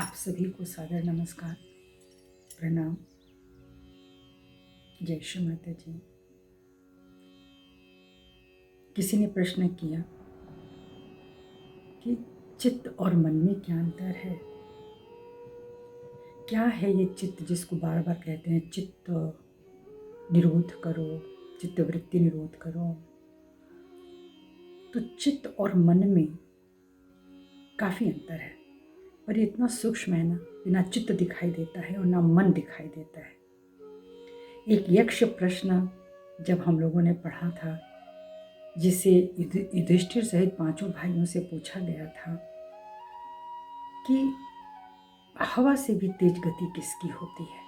आप सभी को सादर नमस्कार, प्रणाम, जय श्री माता जी। किसी ने प्रश्न किया कि चित्त और मन में क्या अंतर है? क्या है ये चित्त जिसको बार बार कहते हैं चित्त निरोध करो, चित्त वृत्ति निरोध करो। तो चित्त और मन में काफ़ी अंतर है, पर ये इतना सूक्ष्म है ना चित्त दिखाई देता है और ना मन दिखाई देता है। एक यक्ष प्रश्न जब हम लोगों ने पढ़ा था, जिसे युधिष्ठिर सहित 5 भाइयों से पूछा गया था कि हवा से भी तेज गति किसकी होती है,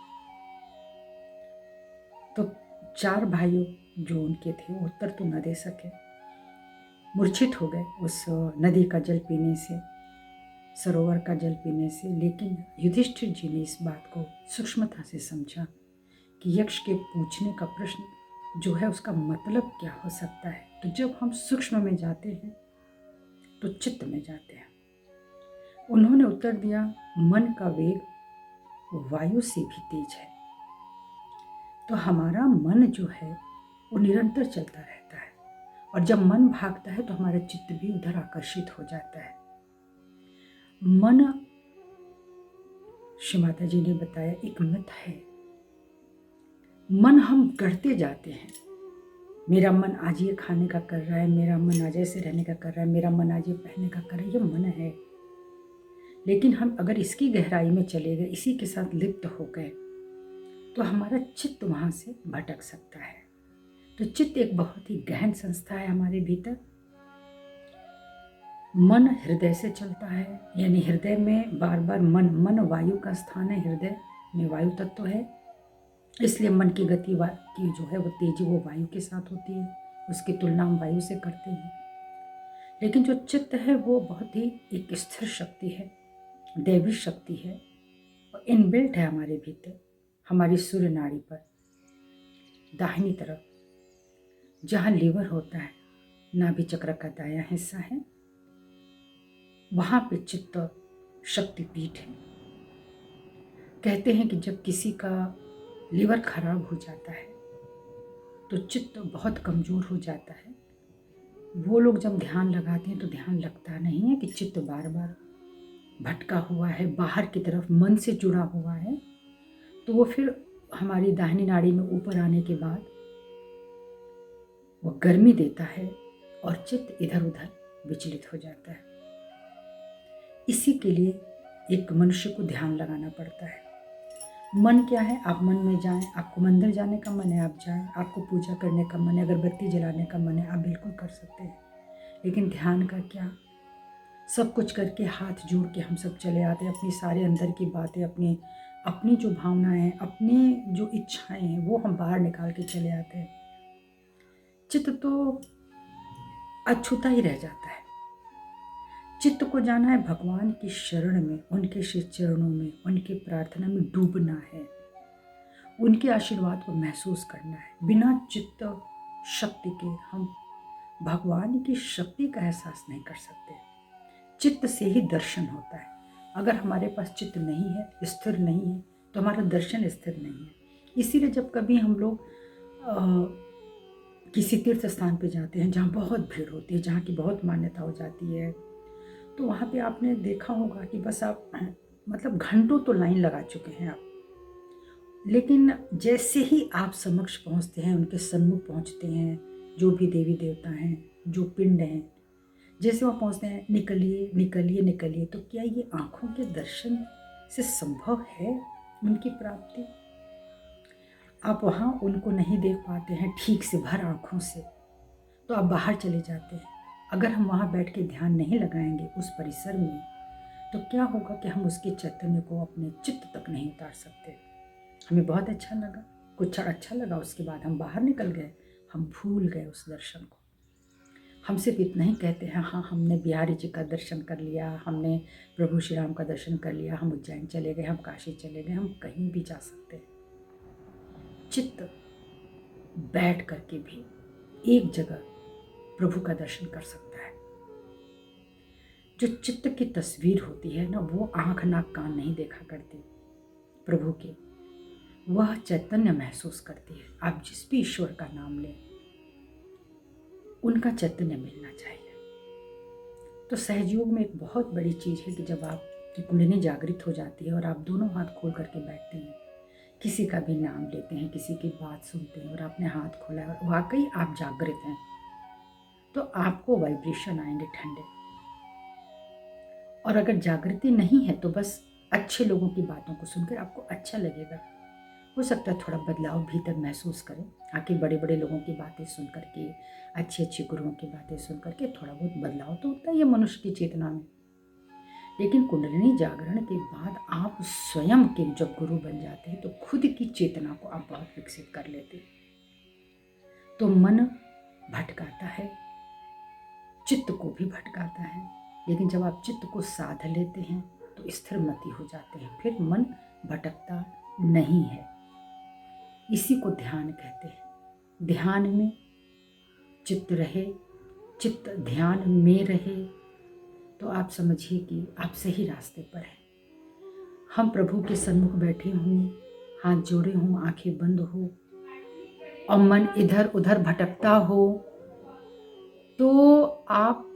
तो 4 भाइयों जो उनके थे वो उत्तर तो न दे सके, मूर्छित हो गए उस नदी का जल पीने से, सरोवर का जल पीने से। लेकिन युधिष्ठिर जी ने इस बात को सूक्ष्मता से समझा कि यक्ष के पूछने का प्रश्न जो है उसका मतलब क्या हो सकता है। तो जब हम सूक्ष्म में जाते हैं तो चित्त में जाते हैं। उन्होंने उत्तर दिया, मन का वेग वायु से भी तेज है। तो हमारा मन जो है वो निरंतर चलता रहता है, और जब मन भागता है तो हमारा चित्त भी उधर आकर्षित हो जाता है। मन, श्री माता जी ने बताया, एक मिथ है। मन हम गढ़ते जाते हैं, मेरा मन आज ये खाने का कर रहा है, मेरा मन आज ऐसे रहने का कर रहा है, मेरा मन आज ये पहनने का कर रहा है, ये मन है। लेकिन हम अगर इसकी गहराई में चले गए, इसी के साथ लिप्त हो गए, तो हमारा चित्त वहाँ से भटक सकता है। तो चित्त एक बहुत ही गहन संस्था है हमारे भीतर। मन हृदय से चलता है, यानी हृदय में बार बार मन वायु का स्थान है, हृदय में वायु तत्व है, इसलिए मन की गति की जो है वो तेजी वो वायु के साथ होती है, उसकी तुलना हम वायु से करते हैं। लेकिन जो चित्त है वो बहुत ही एक स्थिर शक्ति है, दैवी शक्ति है, और इनबिल्ट है हमारे भीतर। हमारी सूर्य नाड़ी पर दाहिनी तरफ जहाँ लीवर होता है, नाभि चक्र का दायां हिस्सा है, वहाँ पे चित्त शक्तिपीठ है। कहते हैं कि जब किसी का लीवर खराब हो जाता है तो चित्त बहुत कमज़ोर हो जाता है। वो लोग जब ध्यान लगाते हैं तो ध्यान लगता नहीं है कि चित्त बार बार भटका हुआ है, बाहर की तरफ मन से जुड़ा हुआ है। तो वो फिर हमारी दाहिनी नाड़ी में ऊपर आने के बाद वो गर्मी देता है और चित्त इधर उधर विचलित हो जाता है। इसी के लिए एक मनुष्य को ध्यान लगाना पड़ता है। मन क्या है? आप मन में जाएं, आपको मंदिर जाने का मन है आप जाएं, आपको पूजा करने का मन है, अगरबत्ती जलाने का मन है, आप बिल्कुल कर सकते हैं। लेकिन ध्यान का क्या? सब कुछ करके हाथ जोड़ के हम सब चले आते हैं, अपनी सारे अंदर की बातें, अपनी जो भावनाएं हैं, अपनी जो इच्छाएं हैं, वो हम बाहर निकाल के चले आते हैं। चित्त तो अछूता ही रह जाता है। चित्त को जाना है भगवान की शरण में, उनके श्री चरणों में, उनके प्रार्थना में डूबना है, उनके आशीर्वाद को महसूस करना है। बिना चित्त शक्ति के हम भगवान की शक्ति का एहसास नहीं कर सकते। चित्त से ही दर्शन होता है। अगर हमारे पास चित्त नहीं है, स्थिर नहीं है, तो हमारा दर्शन स्थिर नहीं है। इसीलिए जब कभी हम लोग किसी तीर्थ स्थान पे जाते हैं जहाँ बहुत भीड़ होती है, जहाँ की बहुत मान्यता हो जाती है, तो वहाँ पे आपने देखा होगा कि बस आप मतलब घंटों तो लाइन लगा चुके हैं आप, लेकिन जैसे ही आप समक्ष पहुँचते हैं, उनके सन्मुख पहुँचते हैं, जो भी देवी देवता हैं, जो पिंड हैं, जैसे वहाँ पहुँचते हैं, निकलिए निकलिए निकलिए, तो क्या ये आँखों के दर्शन से संभव है उनकी प्राप्ति? आप वहाँ उनको नहीं देख पाते हैं ठीक से, भर आँखों से, तो आप बाहर चले जाते हैं। अगर हम वहाँ बैठ के ध्यान नहीं लगाएंगे उस परिसर में, तो क्या होगा कि हम उसके चैतन्य को अपने चित्त तक नहीं उतार सकते। हमें बहुत अच्छा लगा, कुछ अच्छा लगा, उसके बाद हम बाहर निकल गए, हम भूल गए उस दर्शन को। हम सिर्फ इतना ही कहते हैं, हाँ हमने बिहारी जी का दर्शन कर लिया, हमने प्रभु श्री राम का दर्शन कर लिया, हम उज्जैन चले गए, हम काशी चले गए, हम कहीं भी जा सकते हैं। चित्त बैठ करके भी एक जगह प्रभु का दर्शन कर सकता है। जो चित्त की तस्वीर होती है ना, वो आँख नाक कान नहीं देखा करती प्रभु के, वह चैतन्य महसूस करती है। आप जिस भी ईश्वर का नाम लें, उनका चैतन्य मिलना चाहिए। तो सहजयोग में एक बहुत बड़ी चीज़ है कि जब आपकी कुंडली जागृत हो जाती है और आप दोनों हाथ खोल करके बैठते हैं, किसी का भी नाम लेते हैं, किसी की बात सुनते हैं और आपने हाथ खोला और वाकई आप जागृत हैं, तो आपको वाइब्रेशन आएंगे ठंडे। और अगर जागृति नहीं है तो बस अच्छे लोगों की बातों को सुनकर आपको अच्छा लगेगा। हो सकता है थोड़ा बदलाव भीतर महसूस करें, आके बड़े बड़े लोगों की बातें सुन करके, अच्छे अच्छे गुरुओं की बातें सुन करके थोड़ा बहुत बदलाव तो होता है ये मनुष्य की चेतना में। लेकिन कुंडलिनी जागरण के बाद आप स्वयं के जब गुरु बन जाते हैं तो खुद की चेतना को आप बहुत विकसित कर लेते हैं। तो मन भटकाता है, चित्त को भी भटकाता है, लेकिन जब आप चित्त को साध लेते हैं तो स्थिरमति हो जाते हैं, फिर मन भटकता नहीं है। इसी को ध्यान कहते हैं। ध्यान में चित्त रहे, चित्त ध्यान में रहे, तो आप समझिए कि आप सही रास्ते पर हैं। हम प्रभु के सन्मुख बैठे हों, हाथ जोड़े हों, आंखें बंद हो और मन इधर उधर भटकता हो, तो आप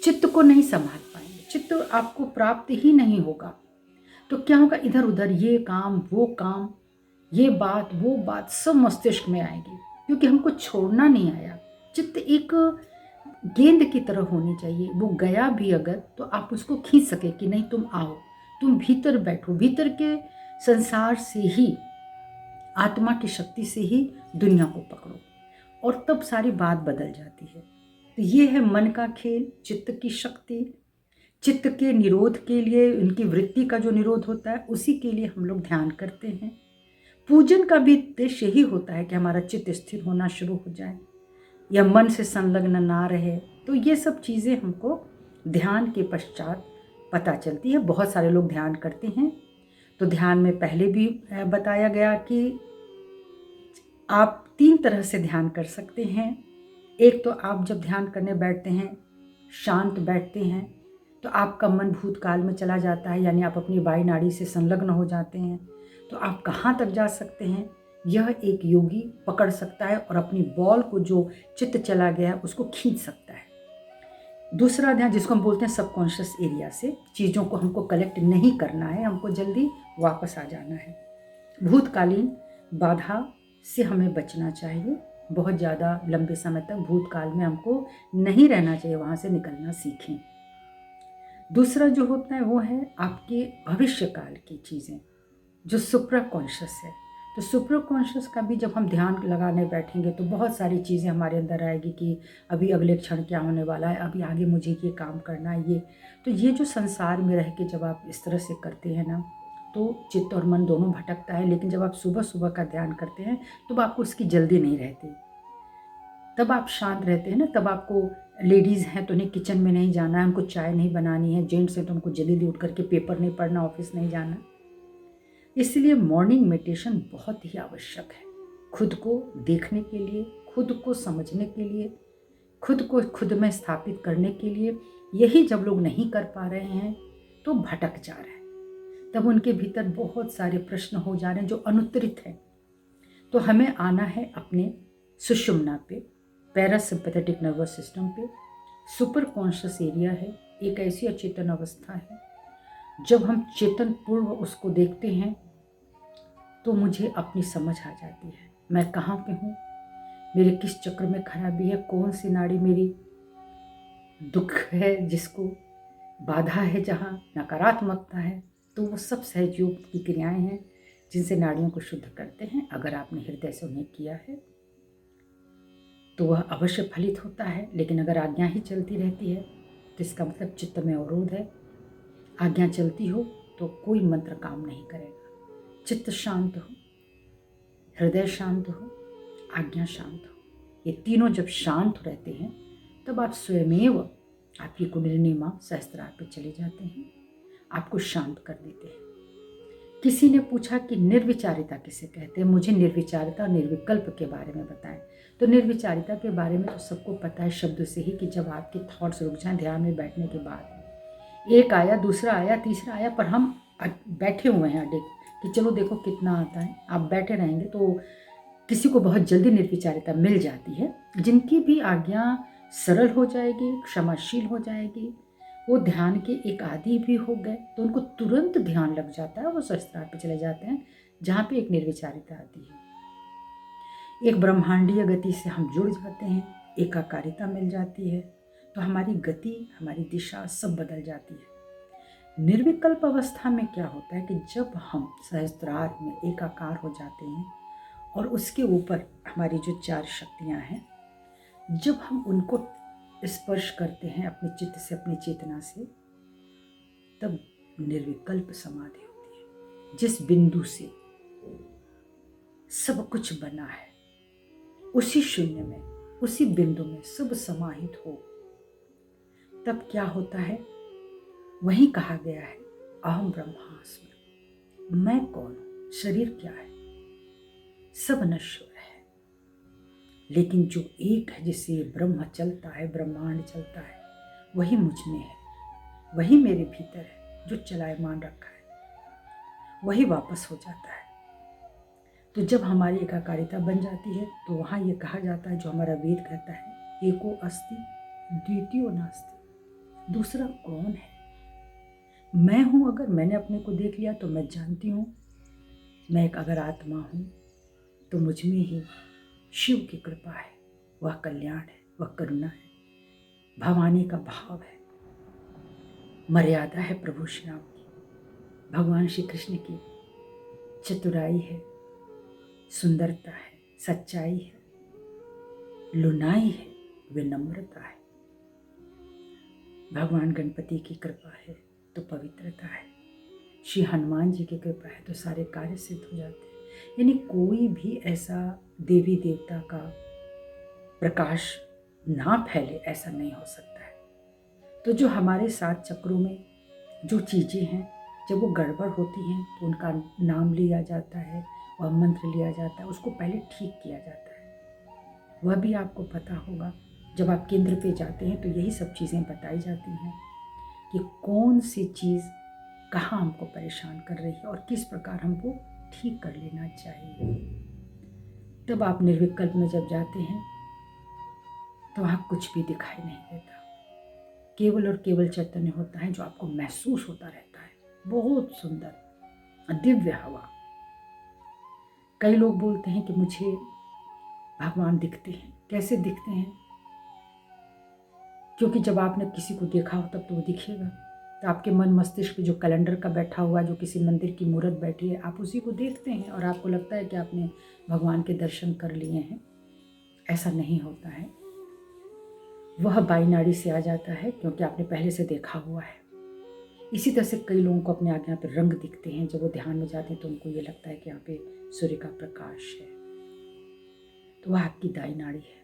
चित्त को नहीं संभाल पाएंगे, चित्त आपको प्राप्त ही नहीं होगा। तो क्या होगा, इधर उधर ये काम वो काम, ये बात वो बात सब मस्तिष्क में आएगी, क्योंकि हमको छोड़ना नहीं आया। चित्त एक गेंद की तरह होनी चाहिए, वो गया भी अगर तो आप उसको खींच सके कि नहीं तुम आओ, तुम भीतर बैठो, भीतर के संसार से ही, आत्मा की शक्ति से ही दुनिया को पकड़ो, और तब सारी बात बदल जाती है। तो ये है मन का खेल, चित्त की शक्ति। चित्त के निरोध के लिए, उनकी वृत्ति का जो निरोध होता है, उसी के लिए हम लोग ध्यान करते हैं। पूजन का भी उद्देश्य यही होता है कि हमारा चित्त स्थिर होना शुरू हो जाए या मन से संलग्न ना रहे। तो ये सब चीज़ें हमको ध्यान के पश्चात पता चलती है। बहुत सारे लोग ध्यान करते हैं, तो ध्यान में पहले भी बताया गया कि आप 3 तरह से ध्यान कर सकते हैं। एक तो आप जब ध्यान करने बैठते हैं, शांत बैठते हैं, तो आपका मन भूतकाल में चला जाता है, यानी आप अपनी वायु नाड़ी से संलग्न हो जाते हैं। तो आप कहाँ तक जा सकते हैं, यह एक योगी पकड़ सकता है और अपनी बॉल को जो चित्त चला गया है उसको खींच सकता है। दूसरा ध्यान, जिसको हम बोलते हैं सबकॉन्शियस एरिया से, चीज़ों को हमको कलेक्ट नहीं करना है, हमको जल्दी वापस आ जाना है। भूतकालीन बाधा से हमें बचना चाहिए, बहुत ज़्यादा लंबे समय तक भूतकाल में हमको नहीं रहना चाहिए, वहाँ से निकलना सीखें। दूसरा जो होता है वो है आपके भविष्यकाल की चीज़ें, जो सुप्रा कॉन्शियस है। तो सुप्रा कॉन्शियस का भी जब हम ध्यान लगाने बैठेंगे तो बहुत सारी चीज़ें हमारे अंदर आएगी कि अभी अगले क्षण क्या होने वाला है, अभी आगे मुझे ये काम करना है, ये। तो ये जो संसार में रह के जब आप इस तरह से करते हैं ना, तो चित्त और मन दोनों भटकता है। लेकिन जब आप सुबह सुबह का ध्यान करते हैं तो आपको उसकी जल्दी नहीं रहती, तब आप शांत रहते हैं ना। तब आपको, लेडीज़ हैं तो उन्हें किचन में नहीं जाना है, उनको चाय नहीं बनानी है, जेंट्स हैं तो उनको जल्दी उठ करके पेपर नहीं पढ़ना, ऑफिस नहीं जाना। इसलिए मॉर्निंग मेडिटेशन बहुत ही आवश्यक है, खुद को देखने के लिए, खुद को समझने के लिए, खुद को खुद में स्थापित करने के लिए। यही जब लोग नहीं कर पा रहे हैं तो भटक जा रहे हैं, तब उनके भीतर बहुत सारे प्रश्न हो जा रहे हैं जो अनुत्तरित हैं। तो हमें आना है अपने सुषुम्ना पे, पैरासिम्पैथेटिक नर्वस सिस्टम पे। सुपर कॉन्शियस एरिया है, एक ऐसी अचेतन अवस्था है, जब हम चेतन पूर्व उसको देखते हैं तो मुझे अपनी समझ आ जाती है, मैं कहाँ पे हूँ, मेरे किस चक्र में खराबी है, कौन सी नाड़ी मेरी दुख है, जिसको बाधा है, जहाँ नकारात्मकता है। तो वो सब सहयोग की क्रियाएं हैं जिनसे नाड़ियों को शुद्ध करते हैं। अगर आपने हृदय से उन्हें किया है तो वह अवश्य फलित होता है। लेकिन अगर आज्ञा ही चलती रहती है तो इसका मतलब चित्त में अवरोध है। आज्ञा चलती हो तो कोई मंत्र काम नहीं करेगा। चित्त शांत हो, हृदय शांत हो, आज्ञा शांत हो, ये तीनों जब शांत रहते हैं तब आप स्वयमेव, आपकी कुंडलिनी माँ सहस्त्रार पे चले जाते हैं, आपको शांत कर देते हैं। किसी ने पूछा कि निर्विचारिता किसे कहते हैं, मुझे निर्विचारिता और निर्विकल्प के बारे में बताएं। तो निर्विचारिता के बारे में तो सबको पता है शब्द से ही, कि जब आपके थॉट्स रुक जाएं ध्यान में बैठने के बाद, एक आया, दूसरा आया, तीसरा आया, पर हम बैठे हुए हैं अड़े कि चलो देखो कितना आता है। आप बैठे रहेंगे तो किसी को बहुत जल्दी निर्विचारिता मिल जाती है। जिनकी भी आज्ञा सरल हो जाएगी, क्षमाशील हो जाएगी, वो ध्यान के एक आदी भी हो गए तो उनको तुरंत ध्यान लग जाता है, वो सहस्त्रार पे चले जाते हैं जहाँ पे एक निर्विचारिता आती है। एक ब्रह्मांडीय गति से हम जुड़ जाते हैं, एकाकारिता मिल जाती है, तो हमारी गति, हमारी दिशा सब बदल जाती है। निर्विकल्प अवस्था में क्या होता है कि जब हम सहस्त्रार में एकाकार हो जाते हैं और उसके ऊपर हमारी जो 4 शक्तियाँ हैं, जब हम उनको स्पर्श करते हैं अपने चित्त से, अपनी चेतना से, तब निर्विकल्प समाधि होती है। जिस बिंदु से सब कुछ बना है, उसी शून्य में, उसी बिंदु में सब समाहित हो, तब क्या होता है? वही कहा गया है, अहम ब्रह्मास्मि, मैं कौन हूं, शरीर क्या है, सब नश्वर है, लेकिन जो एक है, जिसे ब्रह्म चलता है, ब्रह्मांड चलता है, वही मुझ में है, वही मेरे भीतर है, जो चलायमान रखा है, वही वापस हो जाता है। तो जब हमारी एकाकारिता बन जाती है तो वहाँ ये कहा जाता है, जो हमारा वेद कहता है, एको अस्ति द्वितीयो नास्ति, दूसरा कौन है? मैं हूँ। अगर मैंने अपने को देख लिया तो मैं जानती हूँ मैं एक अगर आत्मा हूँ, तो मुझ में ही शिव की कृपा है, वह कल्याण है, वह करुणा है, भवानी का भाव है, मर्यादा है प्रभु श्री राम की, भगवान श्री कृष्ण की चतुराई है, सुंदरता है, सच्चाई है, लुनाई है, विनम्रता है, भगवान गणपति की कृपा है तो पवित्रता है, श्री हनुमान जी की कृपा है तो सारे कार्य सिद्ध हो जाते हैं। यानी कोई भी ऐसा देवी देवता का प्रकाश ना फैले, ऐसा नहीं हो सकता है। तो जो हमारे 7 चक्रों में जो चीज़ें हैं, जब वो गड़बड़ होती हैं तो उनका नाम लिया जाता है और मंत्र लिया जाता है, उसको पहले ठीक किया जाता है। वह भी आपको पता होगा, जब आप केंद्र पे जाते हैं तो यही सब चीज़ें बताई जाती हैं कि कौन सी चीज़ कहाँ हमको परेशान कर रही है और किस प्रकार हमको ठीक कर लेना चाहिए। तब आप निर्विकल्प में जब जाते हैं तो वहाँ कुछ भी दिखाई नहीं देता, केवल और केवल चैतन्य होता है जो आपको महसूस होता रहता है। बहुत सुंदर दिव्य हवा। कई लोग बोलते हैं कि मुझे भगवान दिखते हैं। कैसे दिखते हैं? क्योंकि जब आपने किसी को देखा हो तब तो वो दिखेगा। तो आपके मन मस्तिष्क जो कैलेंडर का बैठा हुआ, जो किसी मंदिर की मूर्त बैठी है, आप उसी को देखते हैं और आपको लगता है कि आपने भगवान के दर्शन कर लिए हैं। ऐसा नहीं होता है। वह बाईनाड़ी से आ जाता है क्योंकि आपने पहले से देखा हुआ है। इसी तरह से कई लोगों को अपने आगे यहाँ पे रंग दिखते हैं। जब वो ध्यान में जाते हैं तो उनको ये लगता है कि यहाँ पे सूर्य का प्रकाश है, तो वह आपकी दाई नाड़ी है।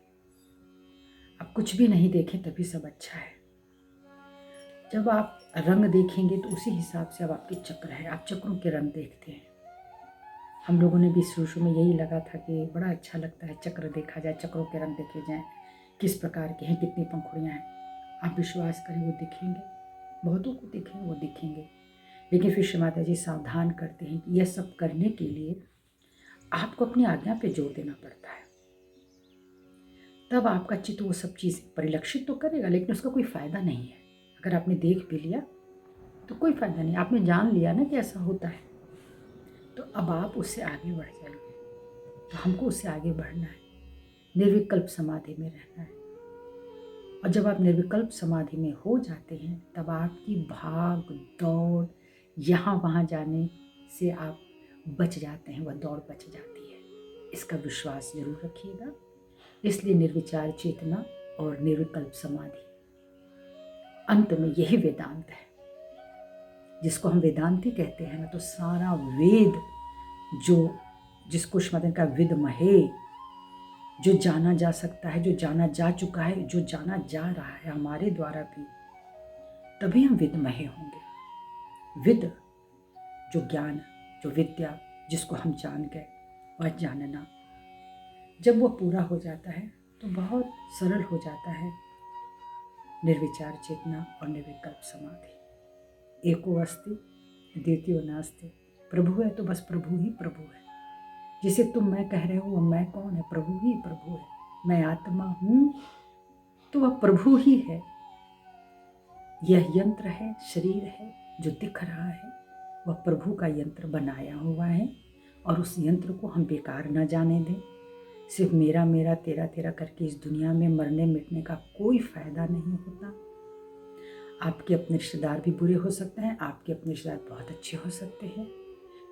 आप कुछ भी नहीं देखें तभी सब अच्छा है। जब आप रंग देखेंगे तो उसी हिसाब से अब आपके चक्र है, आप चक्रों के रंग देखते हैं। हम लोगों ने भी शुरू में यही लगा था कि बड़ा अच्छा लगता है, चक्र देखा जाए, चक्रों के रंग देखे जाएं, किस प्रकार के हैं, कितनी पंखुड़ियाँ हैं। आप विश्वास करें वो दिखेंगे, बहुतों को दिखेंगे, वो दिखेंगे। लेकिन फिर श्री माता जी सावधान करते हैं कि यह सब करने के लिए आपको अपनी आज्ञा पे जोर देना पड़ता है। तब आपका चित्त वो सब चीज़ परिलक्षित तो करेगा, लेकिन उसका कोई फ़ायदा नहीं है। अगर आपने देख भी लिया तो कोई फ़ायदा नहीं, आपने जान लिया ना कि ऐसा होता है, तो अब आप उससे आगे बढ़ जाएंगे। तो हमको उससे आगे बढ़ना है, निर्विकल्प समाधि में रहना है। और जब आप निर्विकल्प समाधि में हो जाते हैं तब आपकी भाग दौड़ यहाँ वहाँ जाने से आप बच जाते हैं, वह दौड़ बच जाती है। इसका विश्वास जरूर रखिएगा। इसलिए निर्विचार चेतना और निर्विकल्प समाधि, अंत में यही वेदांत है। जिसको हम वेदांती कहते हैं ना, तो सारा वेद जो जिसको श्रीमद् का विदमहे, जो जाना जा सकता है, जो जाना जा चुका है, जो जाना जा रहा है हमारे द्वारा भी, तभी हम विदमहे होंगे। विद जो ज्ञान, जो विद्या, जिसको हम जान गए, वह जानना, जब वो पूरा हो जाता है तो बहुत सरल हो जाता है निर्विचार चेतना और निर्विकल्प समाधि। एको अस्ति द्वितीयो नास्ति। प्रभु है तो बस प्रभु ही प्रभु है। जिसे तुम मैं कह रहे हो वह मैं कौन है? प्रभु ही प्रभु है। मैं आत्मा हूँ तो वह प्रभु ही है। यह यंत्र है, शरीर है जो दिख रहा है, वह प्रभु का यंत्र बनाया हुआ है और उस यंत्र को हम बेकार न जाने दें। सिर्फ मेरा मेरा तेरा तेरा करके इस दुनिया में मरने मिटने का कोई फायदा नहीं होता। आपके अपने रिश्तेदार भी बुरे हो सकते हैं, आपके अपने रिश्तेदार बहुत अच्छे हो सकते हैं।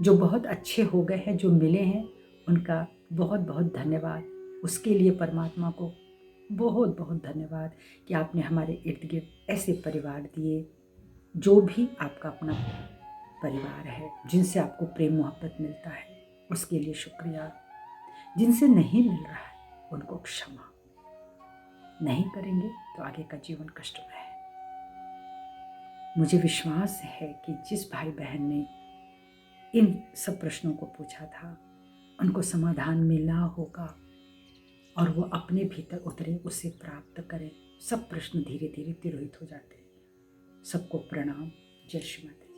जो बहुत अच्छे हो गए हैं, जो मिले हैं, उनका बहुत बहुत धन्यवाद। उसके लिए परमात्मा को बहुत बहुत धन्यवाद कि आपने हमारे इर्द गिर्द ऐसे परिवार दिए जो भी आपका अपना परिवार है, जिनसे आपको प्रेम मोहब्बत मिलता है, उसके लिए शुक्रिया। जिनसे नहीं मिल रहा है उनको क्षमा। नहीं करेंगे तो आगे का जीवन कष्टमय है। मुझे विश्वास है कि जिस भाई बहन ने इन सब प्रश्नों को पूछा था उनको समाधान मिला होगा और वो अपने भीतर उतरे, उसे प्राप्त करें। सब प्रश्न धीरे धीरे तिरोहित हो जाते हैं। सबको प्रणाम। जय श्रीमती।